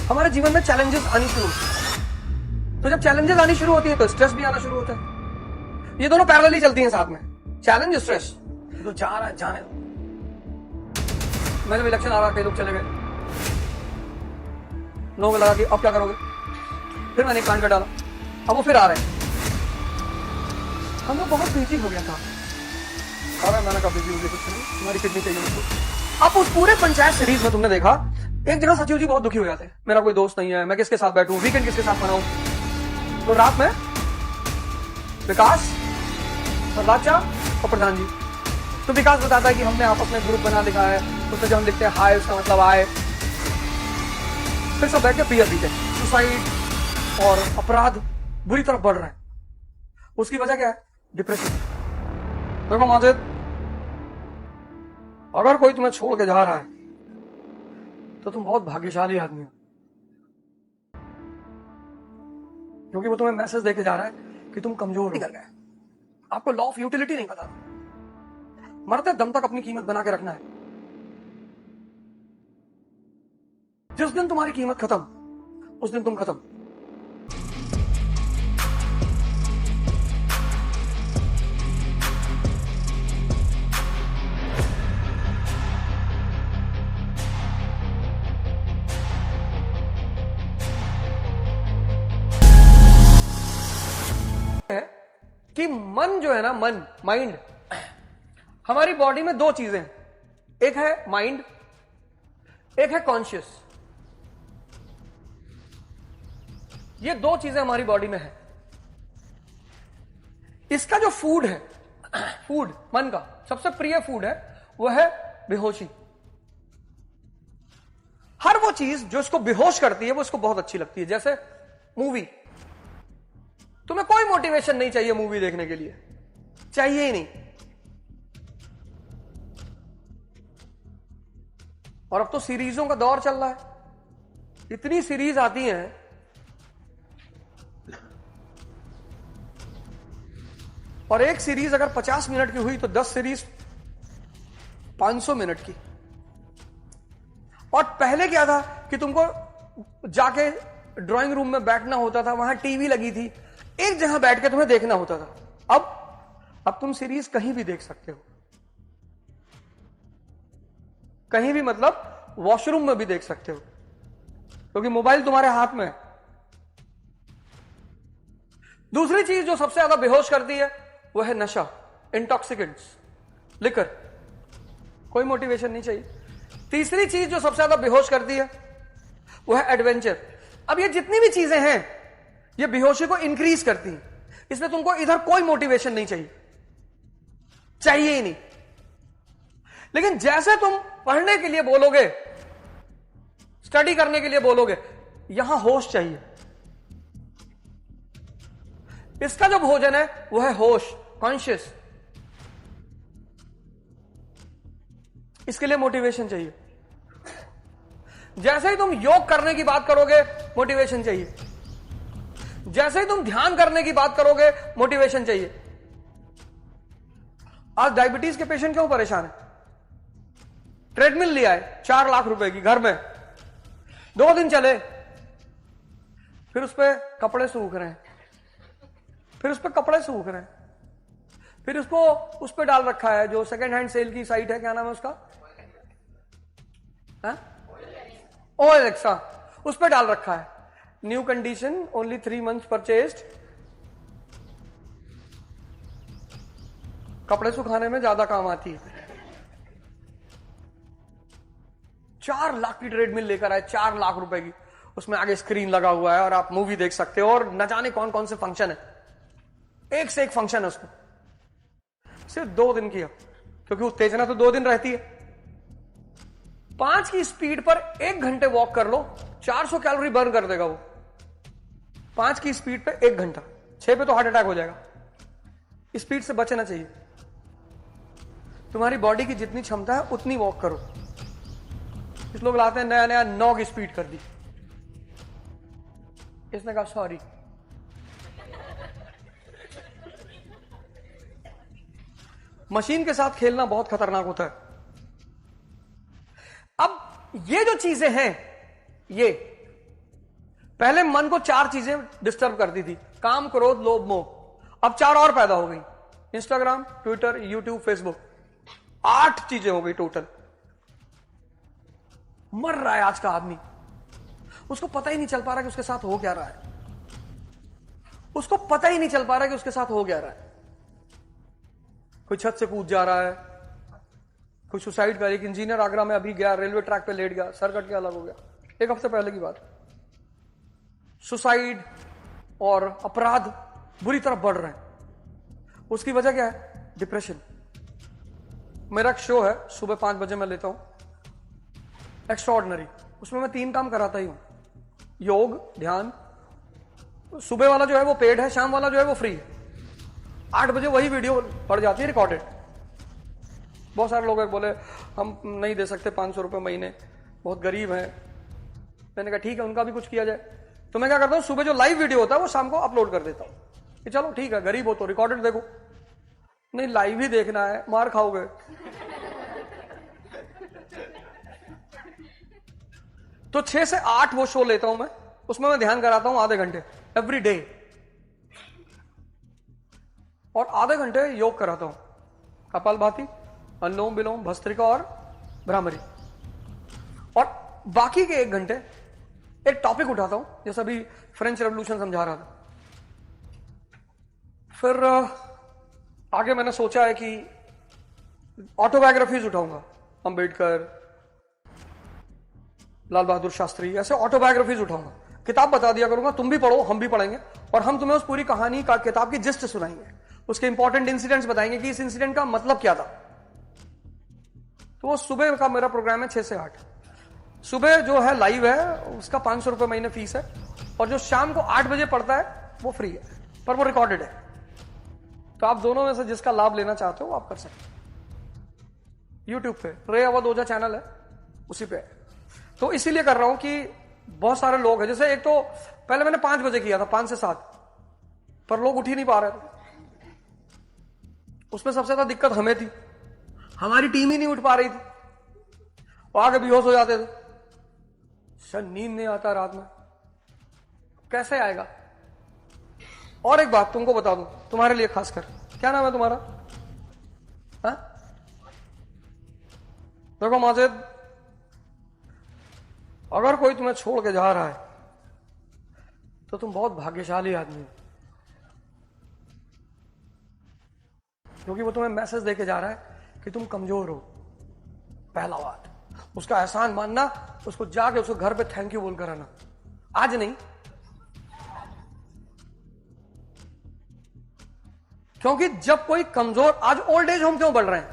हमारे जीवन में चैलेंजेस आनी शुरू होती है। तो जब चैलेंजेस आनी शुरू होती है तो स्ट्रेस भी आना शुरू होता है। ये दोनों पैरेलली चलती हैं साथ में, चैलेंज स्ट्रेस। तो जा रहा है, जाने दो। मैं जब इलेक्शन आ रहा, कई लोग चले गए, लोगों को लगा कि अब क्या करोगे। फिर मैंने एक कांड कर डाला, अब वो फिर आ रहे हैं। हम लोग बहुत बिजी हो गया था। अरे मैंने कहा बिजी हो गया, कुछ नहीं, तुम्हारी किडनी चाहिए मुझको। अब उस पूरे पंचायत सीरीज में तुमने देखा, एक जगह सचिव जी बहुत दुखी हो जाते हैं, मेरा कोई दोस्त नहीं है, मैं किसके साथ बैठूं, वीकेंड किसके साथ मनाऊं। तो रात में विकास और राजा और प्रधान जी, तो विकास बताता है कि हमने आपस में ग्रुप बना लिखा है, उसमें जब हम लिखते हैं हाय, उसका मतलब आए। फिर सब बैठ के पियर पीते, सुसाइड और अपराध बुरी तरफ बढ़ रहा है। उसकी वजह क्या है? डिप्रेशन। देखो माजिद, अगर कोई तुम्हें छोड़ के जा रहा है तो तुम बहुत भाग्यशाली आदमी हो, क्योंकि वो तुम्हें मैसेज देके जा रहा है कि तुम कमजोर निकल गए। आपको लॉ ऑफ यूटिलिटी नहीं पता। मरते दम तक अपनी कीमत बना के रखना है। जिस दिन तुम्हारी कीमत खत्म, उस दिन तुम खत्म। कि मन जो है ना, मन, माइंड, हमारी बॉडी में दो चीजें हैं, एक है माइंड, एक है कॉन्शियस। ये दो चीजें हमारी बॉडी में है। इसका जो फूड है, फूड मन का सबसे प्रिय फूड है, वह है बेहोशी। हर वो चीज जो इसको बेहोश करती है वो इसको बहुत अच्छी लगती है। जैसे मूवी, तुम्हें कोई मोटिवेशन नहीं चाहिए मूवी देखने के लिए, चाहिए ही नहीं। और अब तो सीरीजों का दौर चल रहा है, इतनी सीरीज आती हैं, और एक सीरीज अगर 50 मिनट की हुई तो 10 सीरीज 500 मिनट की। और पहले क्या था कि तुमको जाके ड्राइंग रूम में बैठना होता था, वहां टीवी लगी थी, एक जगह बैठ के तुम्हें देखना होता था। अब तुम सीरीज कहीं भी देख सकते हो, कहीं भी, मतलब वॉशरूम में भी देख सकते हो, क्योंकि मोबाइल तुम्हारे हाथ में है। दूसरी चीज जो सबसे ज्यादा बेहोश करती है वो है नशा, इंटॉक्सिकेंट्स, लिकर, कोई मोटिवेशन नहीं चाहिए। तीसरी चीज जो सबसे ज्यादा बेहोश करती है वो है एडवेंचर। अब ये जितनी भी चीजें हैं ये बेहोशी को इंक्रीज करती हैं, इसलिए तुमको इधर कोई मोटिवेशन नहीं चाहिए, चाहिए ही नहीं। लेकिन जैसे तुम पढ़ने के लिए बोलोगे, स्टडी करने के लिए बोलोगे, यहां होश चाहिए। इसका जो भोजन है वो है होश, कॉन्शियस। इसके लिए मोटिवेशन चाहिए। जैसे ही तुम योग करने की बात करोगे, मोटिवेशन चाहिए। जैसे ही तुम ध्यान करने की बात करोगे, मोटिवेशन चाहिए। आज डायबिटीज के पेशेंट क्यों परेशान है? ट्रेडमिल लिया है 4 लाख रुपए की, घर में 2 दिन चले, फिर उस पर कपड़े सूख रहे हैं, फिर उस पर कपड़े सूख रहे हैं, फिर उसको उस पर डाल रखा है जो सेकेंड हैंड सेल की साइट है, क्या नाम है उसका, OLX, उस पर डाल रखा है new condition, only 3 months purchased. कपड़े सुखाने में ज्यादा काम आती है। 4 लाख की ट्रेडमिल लेकर आए, 4 लाख रुपए की, उसमें आगे स्क्रीन लगा हुआ है और आप मूवी देख सकते हो, और न जाने कौन कौन से फंक्शन है, एक से एक फंक्शन है उसमें। सिर्फ 2 दिन किया, क्योंकि उत्तेजना तो 2 दिन रहती है। 5 की स्पीड पर 1 घंटे वॉक कर लो, 400 कैलोरी बर्न कर देगा वो। 5 की स्पीड पे 1 घंटा, 6 पे तो हार्ट अटैक हो जाएगा। स्पीड से बचना चाहिए। तुम्हारी बॉडी की जितनी क्षमता है उतनी वॉक करो। कुछ लोग लाते हैं नया नया 9 की स्पीड कर दी, इसने कहा सॉरी, मशीन के साथ खेलना बहुत खतरनाक होता है। अब ये जो चीजें हैं, ये पहले मन को 4 चीजें डिस्टर्ब करती थी, काम, क्रोध, लोभ, मोह। अब 4 और पैदा हो गई, इंस्टाग्राम, ट्विटर, यूट्यूब, फेसबुक। 8 चीजें हो गई टोटल। मर रहा है आज का आदमी, उसको पता ही नहीं चल पा रहा कि उसके साथ हो क्या रहा है। उसको पता ही नहीं चल पा रहा कि उसके साथ हो क्या रहा है। कोई छत से कूद जा रहा है, कोई सुसाइड कर। एक इंजीनियर आगरा में अभी गया, रेलवे ट्रैक पे लेट गया, सर कट के अलग हो गया। 1 हफ्ते पहले की बात। सुसाइड और अपराध बुरी तरफ बढ़ रहे हैं। उसकी वजह क्या है? डिप्रेशन। मेरा एक शो है, सुबह 5 बजे मैं लेता हूं, एक्स्ट्राऑर्डिनरी। उसमें मैं 3 काम कराता ही हूं, योग, ध्यान। सुबह वाला जो है वो पेड है, शाम वाला जो है वो फ्री है। 8 बजे वही वीडियो पड़ जाती है रिकॉर्डेड। बहुत सारे लोग बोले हम नहीं दे सकते 500 रुपए महीने, बहुत गरीब हैं। मैंने कहा ठीक है, उनका भी कुछ किया जाए। तो मैं क्या करता हूं, सुबह जो लाइव वीडियो होता है वो शाम को अपलोड कर देता हूं कि चलो ठीक है, गरीब हो तो रिकॉर्डेड देखो। नहीं, लाइव ही देखना है, मार खाओगे। तो 6 से 8 वो शो लेता हूं मैं, उसमें मैं ध्यान कराता हूं आधे घंटे एवरी डे, और आधे घंटे योग कराता हूं, कपालभाति, अनुलोम विलोम, भस्त्रिका और भ्रामरी। और बाकी के 1 घंटे एक टॉपिक उठाता हूं, जैसे अभी फ्रेंच रेवोल्यूशन समझा रहा था। फिर आगे मैंने सोचा है कि ऑटोबायोग्राफीज उठाऊंगा, अंबेडकर, लाल बहादुर शास्त्री, ऐसे ऑटोबायोग्राफीज उठाऊंगा। किताब बता दिया करूंगा, तुम भी पढ़ो, हम भी पढ़ेंगे, और हम तुम्हें उस पूरी कहानी का, किताब की जिस्ट सुनाएंगे, उसके इंपॉर्टेंट इंसिडेंट्स बताएंगे कि इस इंसिडेंट का मतलब क्या था। तो वो सुबह का मेरा प्रोग्राम है 6 से 8। सुबह जो है लाइव है, उसका 500 रुपए महीने फीस है, और जो शाम को 8 बजे पड़ता है वो फ्री है, पर वो रिकॉर्डेड है। तो आप दोनों में से जिसका लाभ लेना चाहते हो आप कर सकते हो। यूट्यूब पे रे अवध ओझा चैनल है, उसी पे है। तो इसीलिए कर रहा हूं कि बहुत सारे लोग हैं, जैसे एक तो पहले मैंने 5 बजे किया था, 5 से 7, पर लोग उठ ही नहीं पा रहे थे। उसमें सबसे ज्यादा दिक्कत हमें थी, हमारी टीम ही नहीं उठ पा रही थी, वो आगे बेहोश हो जाते थे। सर नींद नहीं आता रात में, कैसे आएगा? और एक बात तुमको बता दूं, तुम्हारे लिए खासकर, क्या नाम है तुम्हारा? हा? देखो माजिद, अगर कोई तुम्हें छोड़ के जा रहा है तो तुम बहुत भाग्यशाली आदमी हो, क्योंकि वो तुम्हें मैसेज देके जा रहा है कि तुम कमजोर हो। पहला बात, उसका एहसान मानना, उसको जाके उसको घर पे थैंक यू बोलकर आना। आज नहीं, क्योंकि जब कोई कमजोर, आज ओल्ड एज होम क्यों बढ़ रहे हैं,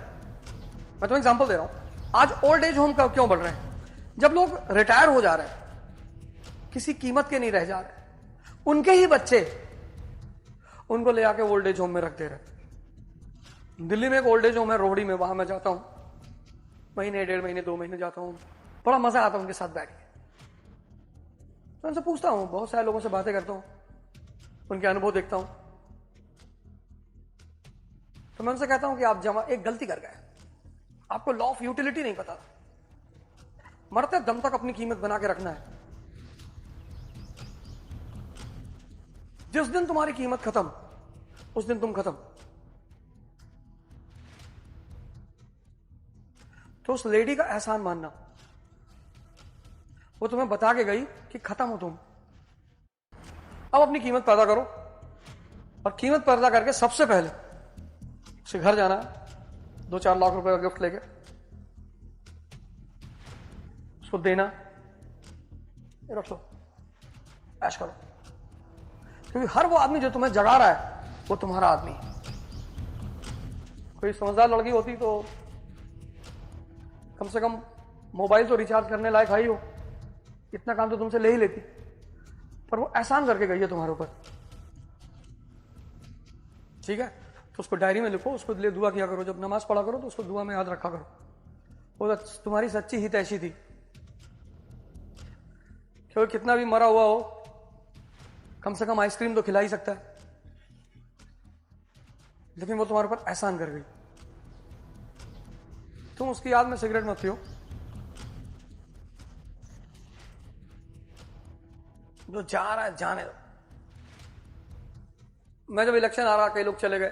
मैं तुम्हें एग्जांपल दे रहा हूं। आज ओल्ड एज होम क्यों बढ़ रहे हैं? जब लोग रिटायर हो जा रहे हैं, किसी कीमत के नहीं रह जा रहे, उनके ही बच्चे उनको ले आके ओल्ड एज होम में रख दे रहे। दिल्ली में एक ओल्ड एज होम है रोहड़ी में, वहां मैं जाता हूं, महीने, 1.5 महीने, 2 महीने जाता हूं, बड़ा मजा आता है उनके साथ बैठ के। तो उनसे पूछता हूं, बहुत सारे लोगों से बातें करता हूं, उनके अनुभव देखता हूं। तो मैं उनसे कहता हूं कि आप एक गलती कर गए, आपको लॉ ऑफ यूटिलिटी नहीं पता। मरते दम तक अपनी कीमत बना के रखना है। जिस दिन तुम्हारी कीमत खत्म, उस दिन तुम खत्म। तो उस लेडी का एहसान मानना, वो तुम्हें बता के गई कि खत्म हो तुम, अब अपनी कीमत पैदा करो। और कीमत पैदा करके सबसे पहले उसे घर जाना, 2-4 लाख रुपए का गिफ्ट लेके उसको देना, ये रख लो, ऐश करो। क्योंकि हर वो आदमी जो तुम्हें जगा रहा है वो तुम्हारा आदमी है। कोई समझदार लड़की होती तो कम से कम मोबाइल तो रिचार्ज करने लायक है ही हो, इतना काम तो तुमसे ले ही लेती, पर वो एहसान करके गई है तुम्हारे ऊपर। ठीक है, तो उसको डायरी में लिखो, उसको लिए दुआ किया करो, जब नमाज पढ़ा करो तो उसको दुआ में याद रखा करो, वो तुम्हारी सच्ची हितैषी थी। क्योंकि कितना भी मरा हुआ हो, कम से कम आइसक्रीम तो खिला ही सकता है, लेकिन वो तुम्हारे ऊपर एहसान कर गई। तुम उसकी याद में सिगरेट मत पियो, जो जा रहा है जाने दो। मैं जब इलेक्शन आ रहा, कई लोग चले गए,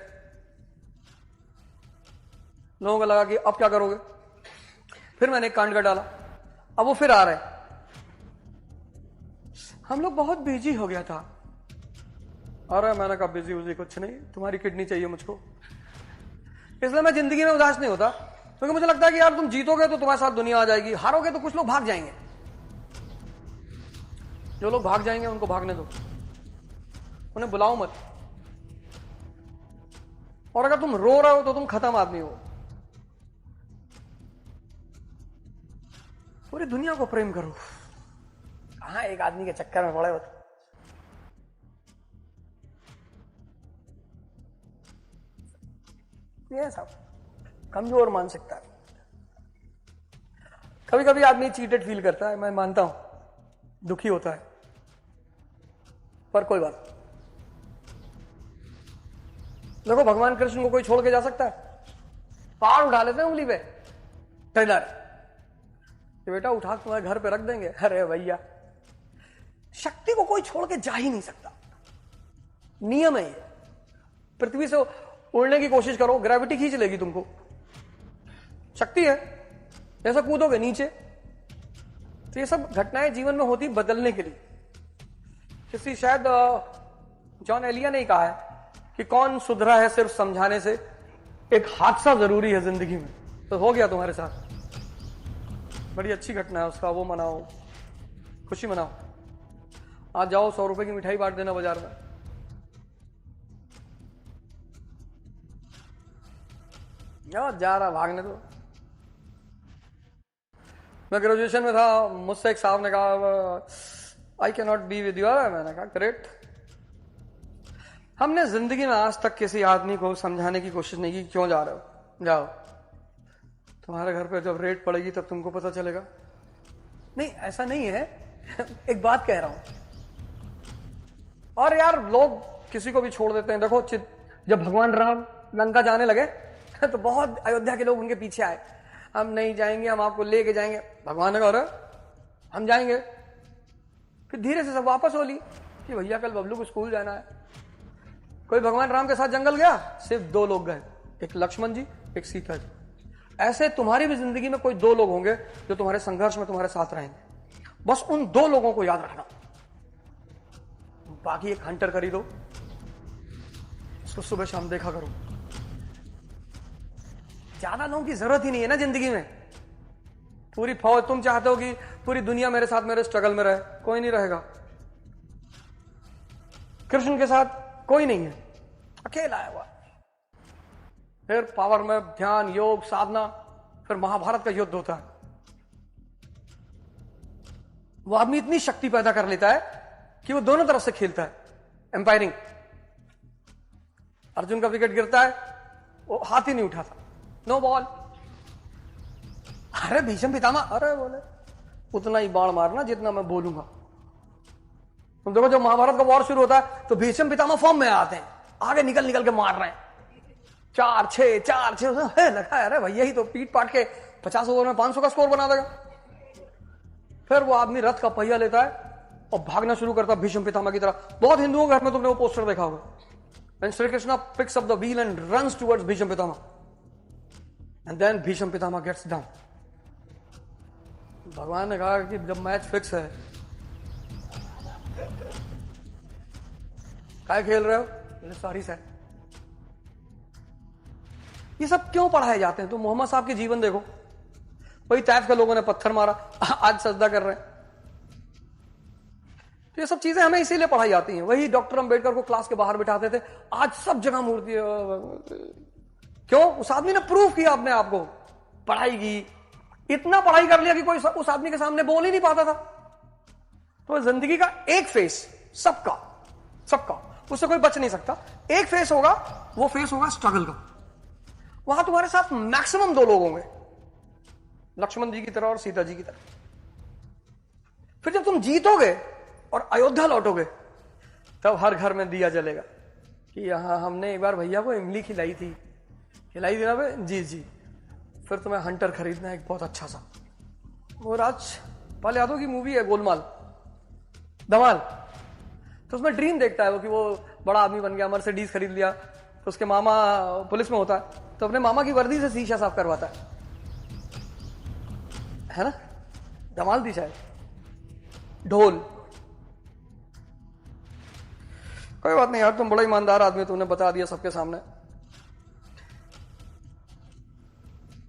लोगों को लगा कि अब क्या करोगे, फिर मैंने एक कांड कर डाला, अब वो फिर आ रहे। हम लोग बहुत बिजी हो गया था। अरे मैंने कहा बिजी उजी कुछ नहीं, तुम्हारी किडनी चाहिए मुझको। इसलिए मैं जिंदगी में उदास नहीं होता, क्योंकि मुझे लगता है कि यार तुम जीतोगे तो तुम्हारे साथ दुनिया आ जाएगी, हारोगे तो कुछ लोग भाग जाएंगे। जो लोग भाग जाएंगे उनको भागने दो, उन्हें बुलाओ मत। और अगर तुम रो रहे हो तो तुम खत्म आदमी हो। पूरी दुनिया को प्रेम करो, कहां एक आदमी के चक्कर में पड़े हो। ये सब कमजोर मानसिकता है। कभी कभी आदमी चीटेड फील करता है, मैं मानता हूं, दुखी होता है, पर कोई बात। देखो भगवान कृष्ण को कोई छोड़ के जा सकता है? पार उठा लेते हैं उंगली पे, टेलर कि बेटा उठा के तुम्हारे घर पे रख देंगे। अरे भैया, शक्ति को कोई छोड़ के जा ही नहीं सकता, नियम है ये। पृथ्वी से उड़ने की कोशिश करो, ग्रेविटी खींच लेगी तुमको, शक्ति है। जैसा कूदोगे नीचे। तो ये सब घटनाएं जीवन में होती बदलने के लिए। किसी शायद जॉन एलिया ने कहा है कि कौन सुधरा है सिर्फ समझाने से, एक हादसा जरूरी है जिंदगी में। तो हो गया तुम्हारे साथ, बड़ी अच्छी घटना है उसका, वो मनाओ, खुशी मनाओ। आज जाओ 100 रुपए की मिठाई बांट देना बाजार में। जा रहा भागने दो। मैं ग्रेजुएशन में था, मुझसे एक साहब ने कहा I can not be with you. मैंने कहा ग्रेट। हमने जिंदगी में आज तक किसी आदमी को समझाने की कोशिश नहीं की क्यों जा रहे हो, जाओ, तुम्हारे घर पे जब रेड पड़ेगी तब तुमको पता चलेगा। नहीं, ऐसा नहीं है। एक बात कह रहा हूं। और यार लोग किसी को भी छोड़ देते हैं। देखो जब भगवान राम लंका जाने लगे तो बहुत अयोध्या के लोग उनके पीछे आए, हम नहीं जाएंगे, हम आपको लेके जाएंगे। भगवान ने कहा हम जाएंगे। फिर धीरे से सब वापस हो ली कि भैया कल बबलू को स्कूल जाना है। कोई भगवान राम के साथ जंगल गया, सिर्फ 2 लोग गए, एक लक्ष्मण जी, एक सीता जी। ऐसे तुम्हारी भी जिंदगी में कोई 2 लोग होंगे जो तुम्हारे संघर्ष में तुम्हारे साथ रहेंगे। बस उन 2 लोगों को याद रखना। बाकी एक हंटर खरीदो, उसको सुबह शाम देखा करो। ज्यादा लोगों की जरूरत ही नहीं है ना जिंदगी में। पूरी फौज, तुम चाहते हो कि पूरी दुनिया मेरे साथ मेरे स्ट्रगल में रहे, कोई नहीं रहेगा। कृष्ण के साथ कोई नहीं है, अकेला है वो। फिर पावर में ध्यान, योग, साधना, फिर महाभारत का युद्ध होता है। वो आदमी इतनी शक्ति पैदा कर लेता है कि वो दोनों तरफ से खेलता है, एम्पायरिंग। अर्जुन का विकेट गिरता है, वो हाथ ही नहीं उठाता, नो बॉल। अरे भीष्म पितामह, अरे बोले उतना ही बाण मारना जितना मैं बोलूंगा। तुम देखो जब महाभारत का वॉर शुरू होता है तो भीष्म पितामह फॉर्म में आते हैं, आगे निकल निकल के मार रहे हैं। 4-6 लगा है, अरे भैया ही तो पीट पाट के 50 ओवर में 500 का स्कोर बना देगा। फिर वो आदमी रथ का पहिया लेता है और भागना शुरू करता है भीष्म पितामह की तरह। बहुत हिंदुओं के घर में तुमने वो पोस्टर देखा होगा, when Sri Krishna picks up the wheel and runs towards Bhisham Pitama, and then Bhisham Pitama gets down. भगवान ने कहा कि जब मैच फिक्स है, काय खेल रहे हो? Sorry sir. ये सब क्यों पढ़ाए जाते हैं? तो मोहम्मद साहब के जीवन देखो, वही तैफ के लोगों ने पत्थर मारा, आज सजदा कर रहे हैं। तो ये सब चीजें हमें इसीलिए पढ़ाई जाती हैं। वही डॉक्टर अंबेडकर को क्लास के बाहर बिठाते थे, आज सब जगह मूर्ति। क्यों? उस आदमी ने प्रूव किया अपने आप को, पढ़ाई की, इतना पढ़ाई कर लिया कि कोई उस आदमी के सामने बोल ही नहीं पाता था। तो जिंदगी का एक फेस, सबका उससे कोई बच नहीं सकता। एक फेस होगा, वो फेस होगा स्ट्रगल का। वहां तुम्हारे साथ मैक्सिमम 2 लोग होंगे, लक्ष्मण जी की तरह और सीता जी की तरह। फिर जब तुम जीतोगे और अयोध्या लौटोगे, तब हर घर में दिया जलेगा कि यहां हमने एक बार भैया को इमली खिलाई थी ना भाई, जी। फिर तुम्हें हंटर खरीदना है एक बहुत अच्छा सा। वो राजपाल यादव की मूवी है गोलमाल, धमाल, तो उसमें ड्रीम देखता है वो कि वो बड़ा आदमी बन गया, मर्सिडीज खरीद लिया। तो उसके मामा पुलिस में होता है, तो अपने मामा की वर्दी से शीशा साफ करवाता है ना। धमाल थी शायद। ढोल। कोई बात नहीं यार, तुम बड़ा ईमानदार आदमी, तुमने बता दिया सबके सामने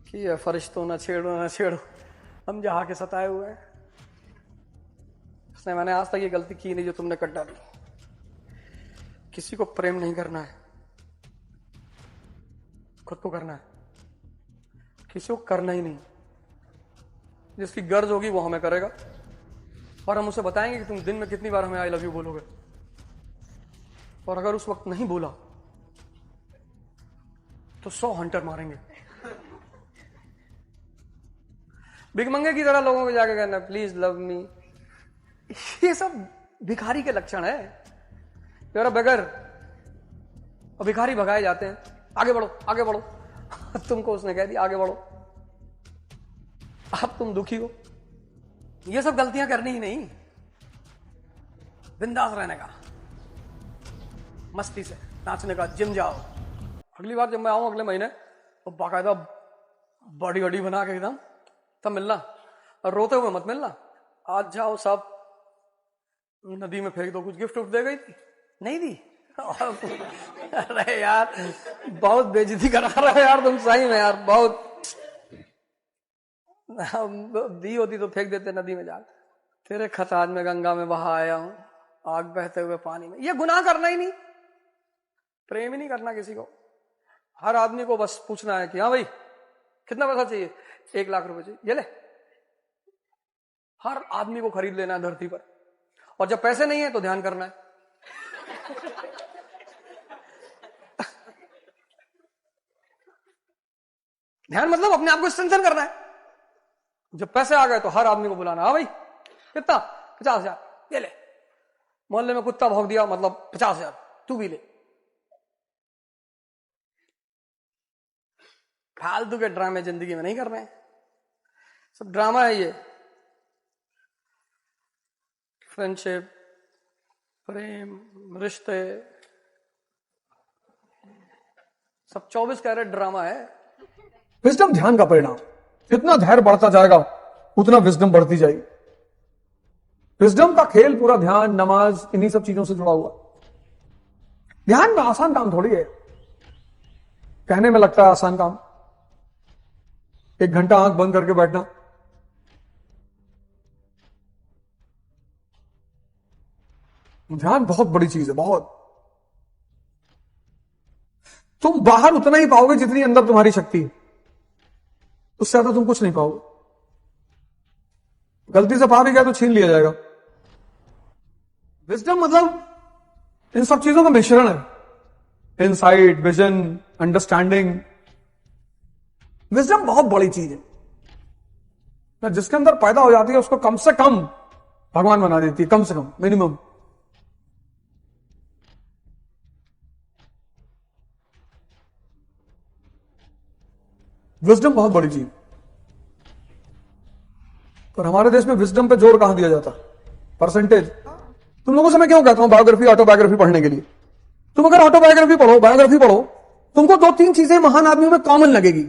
कि ये फरिश्तों ना छेड़ो ना छेड़ो, हम जहां के सताए हुए हैं। उसने मैंने आज तक ये गलती की नहीं जो तुमने कर डाली। किसी को प्रेम नहीं करना है, खुद को करना है। किसी को करना ही नहीं, जिसकी गर्ज होगी वो हमें करेगा, और हम उसे बताएंगे कि तुम दिन में कितनी बार हमें आई लव यू बोलोगे। और अगर उस वक्त नहीं बोला तो 100 हंटर मारेंगे। भिखमंगे की तरह लोगों को जाके कहना प्लीज लव मी, ये सब भिखारी के लक्षण है। यार बेगर और भिखारी भगाए जाते हैं, आगे बढ़ो आगे बढ़ो। तुमको उसने कह दिया आगे बढ़ो, अब तुम दुखी हो। ये सब गलतियां करनी ही नहीं, बिंदास रहने का, मस्ती से नाचने का, जिम जाओ। अगली बार जब मैं आऊं अगले महीने तो बाकायदा बॉडी वॉडी बना के एकदम, तब मिलना। और रोते हुए मत मिलना। आज जाओ सब नदी में फेंक दो। कुछ गिफ्ट उफ्ट दे गई थी? नहीं दी? अरे यार बहुत बेइज्जती करा रहा है यार तुम, सही में यार बहुत। दी होती तो फेंक देते नदी में जाकर। तेरे खत आज मैं गंगा में बहा आया हूं, आग बहते हुए पानी में। ये गुनाह करना ही नहीं, प्रेम ही नहीं करना किसी को। हर आदमी को बस पूछना है कि हाँ भाई कितना पैसा चाहिए, 1 लाख रुपए चाहिए, ये ले। हर आदमी को खरीद लेना है धरती पर, और जब पैसे नहीं है तो ध्यान करना है। ध्यान मतलब अपने आप को स्ट्रेंथन करना है। जब पैसे आ गए तो हर आदमी को बुलाना, हाँ भाई कितना, 50,000, ये ले। मोहल्ले में कुत्ता भौंक दिया मतलब 50,000, तू भी ले। फालतू के ड्रामे जिंदगी में नहीं करने हैं, सब ड्रामा है ये। फ्रेंडशिप, प्रेम, रिश्ते, सब 24 कैरेट ड्रामा है। विजडम ध्यान का परिणाम। जितना धैर्य बढ़ता जाएगा उतना विजडम बढ़ती जाएगी। विजडम का खेल पूरा ध्यान, नमाज, इन्हीं सब चीजों से जुड़ा हुआ। ध्यान में आसान काम थोड़ी है, कहने में लगता है आसान काम। 1 घंटा आंख बंद करके बैठना, ध्यान बहुत बड़ी चीज है, बहुत। तुम बाहर उतना ही पाओगे जितनी अंदर तुम्हारी शक्ति है, उससे ज्यादा तुम कुछ नहीं पाओगे। गलती से पा भी गया तो छीन लिया जाएगा। विजडम मतलब इन सब चीजों का मिश्रण है। Insight, vision, understanding. विजडम बहुत बड़ी चीज है, जिसके अंदर पैदा हो जाती है उसको कम से कम भगवान बना देती है, कम से कम, मिनिमम। विजडम बहुत बड़ी चीज। पर हमारे देश में विजडम पे जोर कहां दिया जाता, परसेंटेज। तुम लोगों से मैं क्यों कहता हूं बायोग्राफी, ऑटोबायोग्राफी पढ़ने के लिए? तुम अगर ऑटोबायोग्राफी पढ़ो, बायोग्राफी पढ़ो, तुमको 2-3 चीजें महान आदमियों में कॉमन लगेगी।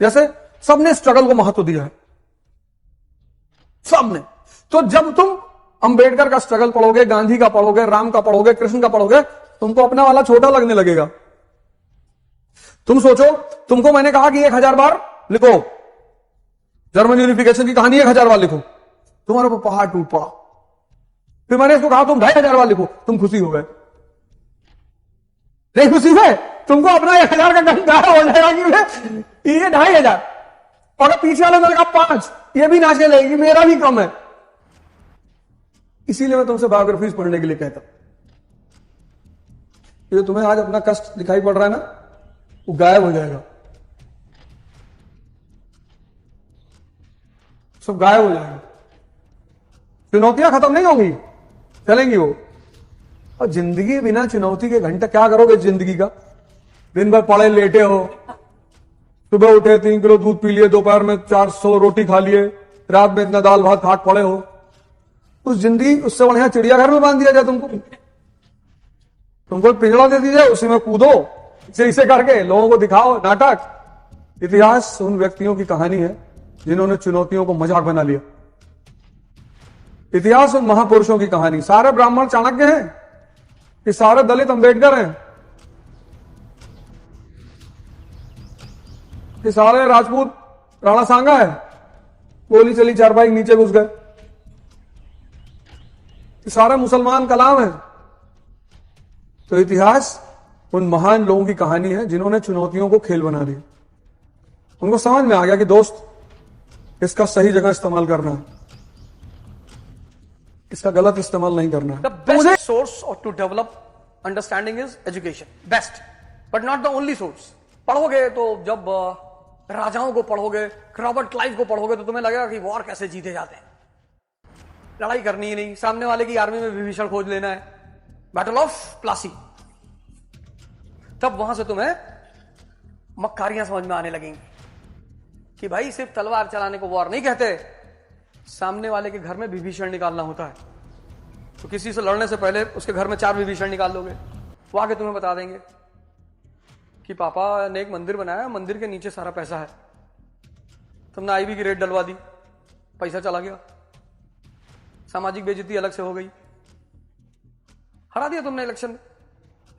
जैसे सबने स्ट्रगल को महत्व दिया है, सबने। तो जब तुम अंबेडकर का स्ट्रगल पढ़ोगे, गांधी का पढ़ोगे, राम का पढ़ोगे, कृष्ण का पढ़ोगे, तुमको अपना वाला छोटा लगने लगेगा। तुम सोचो, तुमको मैंने कहा कि 1000 बार लिखो, जर्मन यूनिफिकेशन की कहानी 1000 बार लिखो, तुम्हारे ऊपर पहाड़ टूट पड़ा। फिर मैंने इसको कहा तुम 2500 बार लिखो, तुम खुशी हो गए। नहीं खुशी है, तुमको अपना 1000 का गंदा हो जाएगा कि ये 2500, और पीछे वाले ने कहा 5, ये भी नाचने लगेगी, मेरा भी कम है। इसीलिए मैं तुमसे बायोग्राफीज पढ़ने के लिए कहता हूं। ये तुम्हें आज अपना कष्ट दिखाई पड़ रहा है ना, वो गायब हो जाएगा, सब गायब हो जाएगा। चुनौतियां खत्म नहीं होंगी, चलेंगी वो। और जिंदगी बिना चुनौती के घंटे क्या करोगे जिंदगी का? दिन भर पड़े लेटे हो, सुबह उठे 3 किलो दूध पी लिए, दोपहर में 400 रोटी खा लिए, रात में इतना दाल भात खाट पड़े हो। उस जिंदगी, उससे बढ़िया चिड़ियाघर में बांध दिया जाए तुमको। तुमको पिंजड़ा दे दीजिए, उसी में कूदो, इसे करके लोगों को दिखाओ नाटक। इतिहास उन व्यक्तियों की कहानी है जिन्होंने चुनौतियों को मजाक बना लिया। इतिहास उन महापुरुषों की कहानी। सारे ब्राह्मण चाणक्य हैं कि सारे दलित अंबेडकर हैं कि सारे राजपूत राणा सांगा है, गोली चली चारपाई नीचे घुस गए, कि सारे मुसलमान कलाम है। तो इतिहास उन महान लोगों की कहानी है जिन्होंने चुनौतियों को खेल बना दिया। उनको समझ में आ गया कि दोस्त, इसका सही जगह इस्तेमाल करना है, इसका गलत इस्तेमाल नहीं करना है। The best source to develop understanding is education. Best, but not the only source. पढ़ोगे तो जब राजाओं को पढ़ोगे, रॉबर्ट क्लाइव को पढ़ोगे तो तुम्हें लगेगा कि वॉर कैसे जीते जाते हैं। लड़ाई करनी ही नहीं, सामने वाले की आर्मी में विभीषण खोज लेना है, बैटल ऑफ प्लासी। तब वहां से तुम्हें मक्कारियां समझ में आने लगेंगी कि भाई सिर्फ तलवार चलाने को वॉर नहीं कहते, सामने वाले के घर में विभीषण निकालना होता है। तो किसी से लड़ने से पहले उसके घर में 4 विभीषण निकाल लोगे, वो आगे तुम्हें बता देंगे कि पापा ने एक मंदिर बनाया, मंदिर के नीचे सारा पैसा है, तुमने आईबी की रेट डलवा दी, पैसा चला गया, सामाजिक बेइज्जती अलग से हो गई, हरा दिया तुमने इलेक्शन में,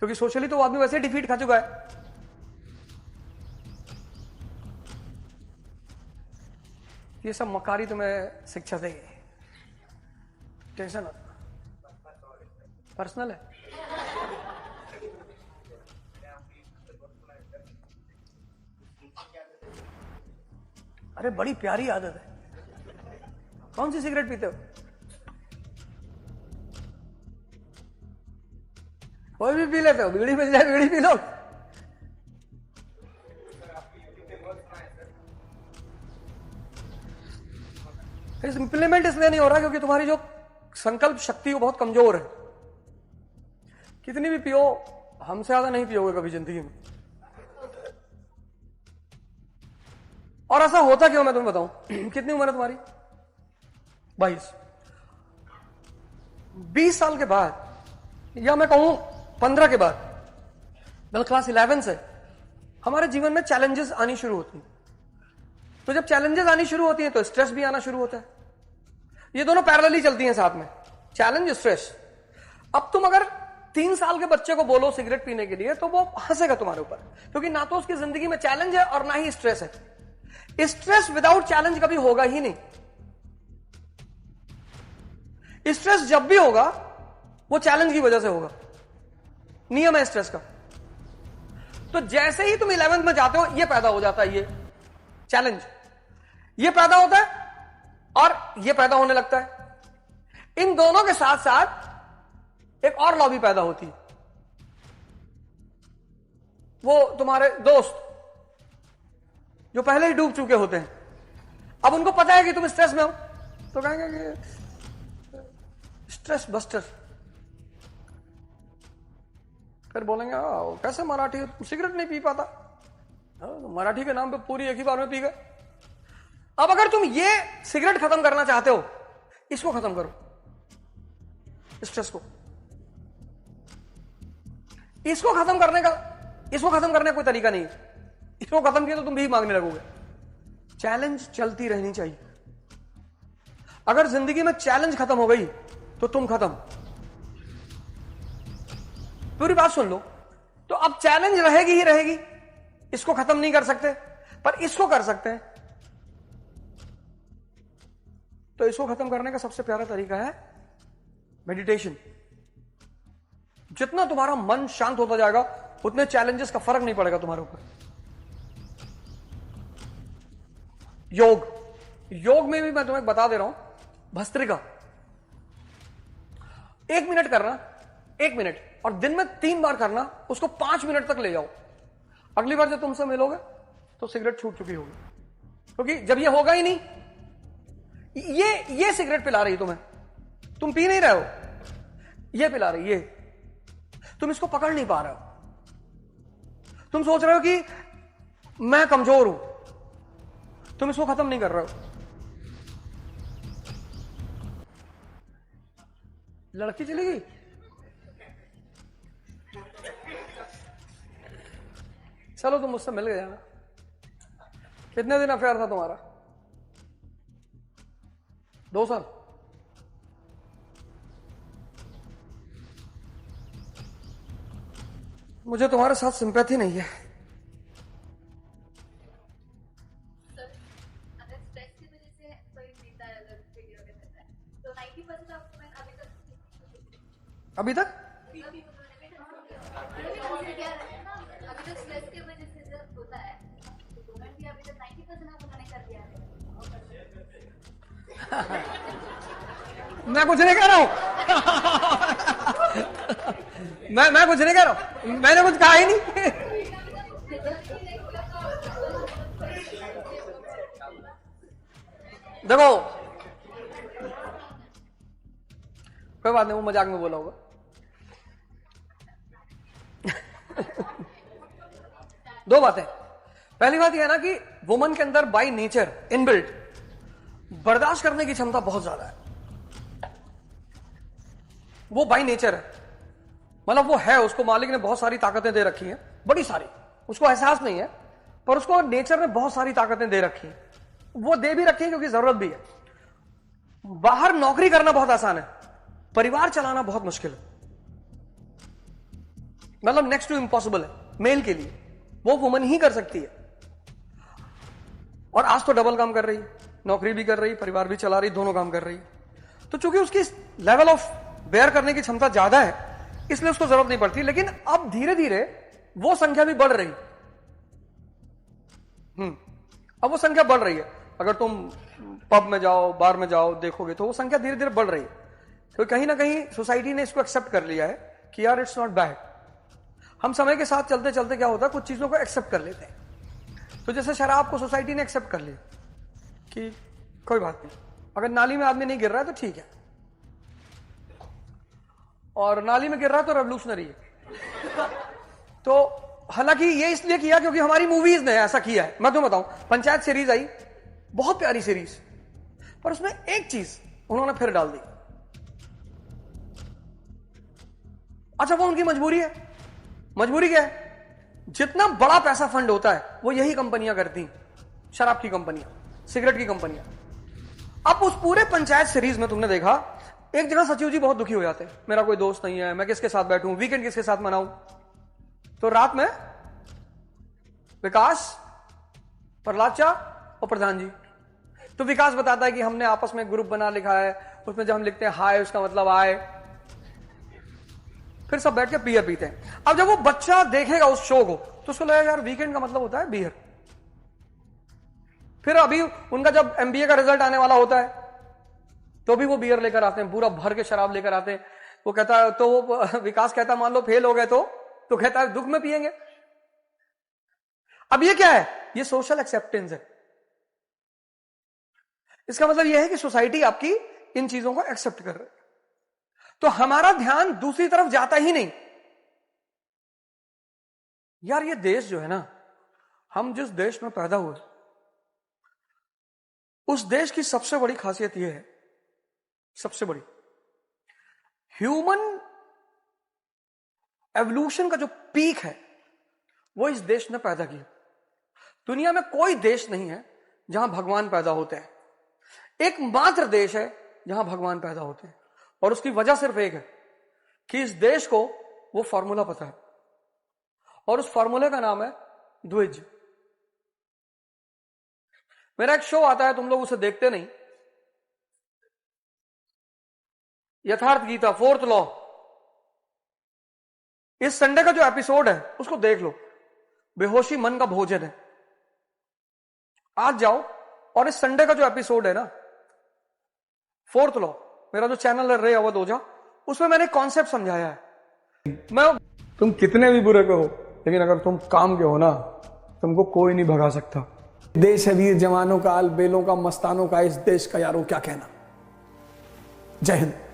क्योंकि सोशली तो वो आदमी वैसे डिफीट खा चुका है। ये सब मकारी तुम्हें शिक्षा देगी। टेंशन पर्सनल है। अरे बड़ी प्यारी आदत है। कौन सी सिगरेट पीते हो? कोई भी पी लेते हो, बीड़ी मिल जाए बीड़ी पी लो। इंप्लीमेंट इसलिए नहीं हो रहा क्योंकि तुम्हारी जो संकल्प शक्ति वो बहुत कमजोर है। कितनी भी पियो, हमसे ज्यादा नहीं पियोगे कभी जिंदगी में। और ऐसा होता क्यों, मैं तुम्हें बताऊं। कितनी उम्र है तुम्हारी? 22। 20 साल के बाद, या मैं कहूं 15 के बाद, मतलब क्लास 11 से हमारे जीवन में चैलेंजेस आनी शुरू होती हैं। तो जब चैलेंजेस आनी शुरू होती हैं तो स्ट्रेस भी आना शुरू होता है। ये दोनों पैरेलली चलती हैं साथ में, चैलेंज स्ट्रेस। अब तुम अगर 3 साल के बच्चे को बोलो सिगरेट पीने के लिए तो वो हंसेगा तुम्हारे ऊपर, क्योंकि ना तो उसकी जिंदगी में चैलेंज है और ना ही स्ट्रेस है। स्ट्रेस विदाउट चैलेंज कभी होगा ही नहीं। स्ट्रेस जब भी होगा वो चैलेंज की वजह से होगा, नियम है स्ट्रेस का। तो जैसे ही तुम 11th में जाते हो ये पैदा हो जाता है, ये चैलेंज, ये पैदा होता है और ये पैदा होने लगता है। इन दोनों के साथ साथ एक और लॉबी पैदा होती है। वो तुम्हारे दोस्त जो पहले ही डूब चुके होते हैं, अब उनको पता है कि तुम स्ट्रेस में हो, तो कहेंगे कि स्ट्रेस बस्टर। फिर बोलेंगे कैसे मराठी सिगरेट नहीं पी पाता, मराठी के नाम पे पूरी एक ही बार में पी गए। अब अगर तुम ये सिगरेट खत्म करना चाहते हो, इसको खत्म करो, स्ट्रेस को। इसको खत्म करने का कोई तरीका नहीं है। इसको खत्म किया तो तुम भी मांगने लगोगे। चैलेंज चलती रहनी चाहिए। अगर जिंदगी में चैलेंज खत्म हो गई तो तुम खत्म। पूरी बात सुन लो। तो अब चैलेंज रहेगी ही रहेगी, इसको खत्म नहीं कर सकते, पर इसको कर सकते हैं। तो इसको खत्म करने का सबसे प्यारा तरीका है मेडिटेशन। जितना तुम्हारा मन शांत होता जाएगा उतने चैलेंजेस का फर्क नहीं पड़ेगा तुम्हारे ऊपर। योग में भी मैं तुम्हें बता दे रहा हूं, भस्त्रिका 1 मिनट करना, 1 मिनट, और दिन में 3 बार करना, उसको 5 मिनट तक ले जाओ। अगली बार जब तुमसे मिलोगे तो सिगरेट छूट चुकी होगी, क्योंकि जब ये होगा ही नहीं, ये सिगरेट पिला रही तुम्हें, तुम पी नहीं रहे हो, ये पिला रही, ये तुम इसको पकड़ नहीं पा रहे हो। तुम सोच रहे हो कि मैं कमजोर हूं, तुम इसको खत्म नहीं कर रहे हो। लड़की चली गई। चलो तुम मुझसे मिल गए ना। कितने दिन अफेयर था तुम्हारा? 2 साल? मुझे तुम्हारे साथ सिंपैथी नहीं है। अभी तक मैं कुछ नहीं कह रहा हूं। मैं कुछ नहीं कह रहा हूं, मैंने कुछ कहा ही नहीं। देखो कोई बात नहीं, वो मजाक में बोला होगा। दो बातें। पहली बात यह है ना कि वुमन के अंदर बाय नेचर इनबिल्ट बर्दाश्त करने की क्षमता बहुत ज्यादा है। वो बाय नेचर है, मतलब वो है, उसको मालिक ने बहुत सारी ताकतें दे रखी हैं, बड़ी सारी, उसको एहसास नहीं है, पर उसको नेचर ने बहुत सारी ताकतें दे रखी हैं। वो दे भी रखी है क्योंकि जरूरत भी है। बाहर नौकरी करना बहुत आसान है, परिवार चलाना बहुत मुश्किल है, मतलब नेक्स्ट टू इम्पॉसिबल है मेल के लिए। वो वुमन ही कर सकती है। और आज तो डबल काम कर रही है, नौकरी भी कर रही, परिवार भी चला रही, दोनों काम कर रही है। तो चूंकि उसकी लेवल ऑफ बेयर करने की क्षमता ज्यादा है, इसलिए उसको जरूरत नहीं पड़ती। लेकिन अब धीरे धीरे वो संख्या भी बढ़ रही। अब वो संख्या बढ़ रही है। अगर तुम पब में जाओ, बार में जाओ, देखोगे तो वो संख्या धीरे धीरे बढ़ रही है। तो कहीं ना कहीं सोसाइटी ने इसको एक्सेप्ट कर लिया है कि यार इट्स नॉट बैड। हम समय के साथ चलते चलते क्या होता है, कुछ चीजों को एक्सेप्ट कर लेते हैं। तो जैसे शराब को सोसाइटी ने एक्सेप्ट कर लिया कि कोई बात नहीं, अगर नाली में आदमी नहीं गिर रहा है तो ठीक है, और नाली में गिर रहा है तो रेवोल्यूशनरी है। तो हालांकि ये इसलिए किया क्योंकि हमारी मूवीज ने ऐसा किया है। मैं तुम्हें बताऊं, पंचायत सीरीज आई, बहुत प्यारी सीरीज, पर उसमें एक चीज उन्होंने फिर डाल दी। अच्छा, वो उनकी मजबूरी है। मजबूरी क्या है? जितना बड़ा पैसा फंड होता है वो यही कंपनियां करती हैं, शराब की कंपनियां, सिगरेट की कंपनियां। अब उस पूरे पंचायत सीरीज में तुमने देखा, एक जगह सचिव जी बहुत दुखी हो जाते हैं, मेरा कोई दोस्त नहीं है, मैं किसके साथ बैठूं, वीकेंड किसके साथ मनाऊं। तो रात में विकास, प्रहलाद चा और प्रधान जी। तो विकास बताता है कि हमने आपस में ग्रुप बना लिखा है, उसमें जब हम लिखते हैं हाय, उसका मतलब आए। फिर सब बैठ के बियर पीते हैं। अब जब वो बच्चा देखेगा उस शो को तो उसको लगेगा यार वीकेंड का मतलब होता है बियर। फिर अभी उनका जब एमबीए का रिजल्ट आने वाला होता है तो भी वो बियर लेकर आते हैं, पूरा भर के शराब लेकर आते हैं। वो कहता है, तो वो विकास कहता है मान लो फेल हो गए तो कहता है दुख में पिएंगे। अब ये क्या है? ये सोशल एक्सेप्टेंस है। इसका मतलब यह है कि सोसाइटी आपकी इन चीजों को एक्सेप्ट कर रही है। तो हमारा ध्यान दूसरी तरफ जाता ही नहीं। यार ये देश जो है ना, हम जिस देश में पैदा हुए, उस देश की सबसे बड़ी खासियत यह है, सबसे बड़ी, ह्यूमन एवोल्यूशन का जो पीक है वो इस देश ने पैदा किया। दुनिया में कोई देश नहीं है जहां भगवान पैदा होते हैं। एकमात्र देश है जहां भगवान पैदा होते हैं, और उसकी वजह सिर्फ एक है कि इस देश को वो फॉर्मूला पता है, और उस फॉर्मूले का नाम है द्विज। मेरा एक शो आता है, तुम लोग उसे देखते नहीं, यथार्थ गीता, 4th लॉ। इस संडे का जो एपिसोड है उसको देख लो, बेहोशी मन का भोजन है। आज जाओ और इस संडे का जो एपिसोड है ना, 4th लॉ, मेरा जो चैनल है रे अवध ओझा, उसमें मैंने कॉन्सेप्ट समझाया है। तुम कितने भी बुरे पे हो, लेकिन अगर तुम काम के हो ना, तुमको कोई नहीं भगा सकता। देश है वीर जवानों का, अलबेलों का, मस्तानों का, इस देश का यारों क्या कहना। जय हिंद।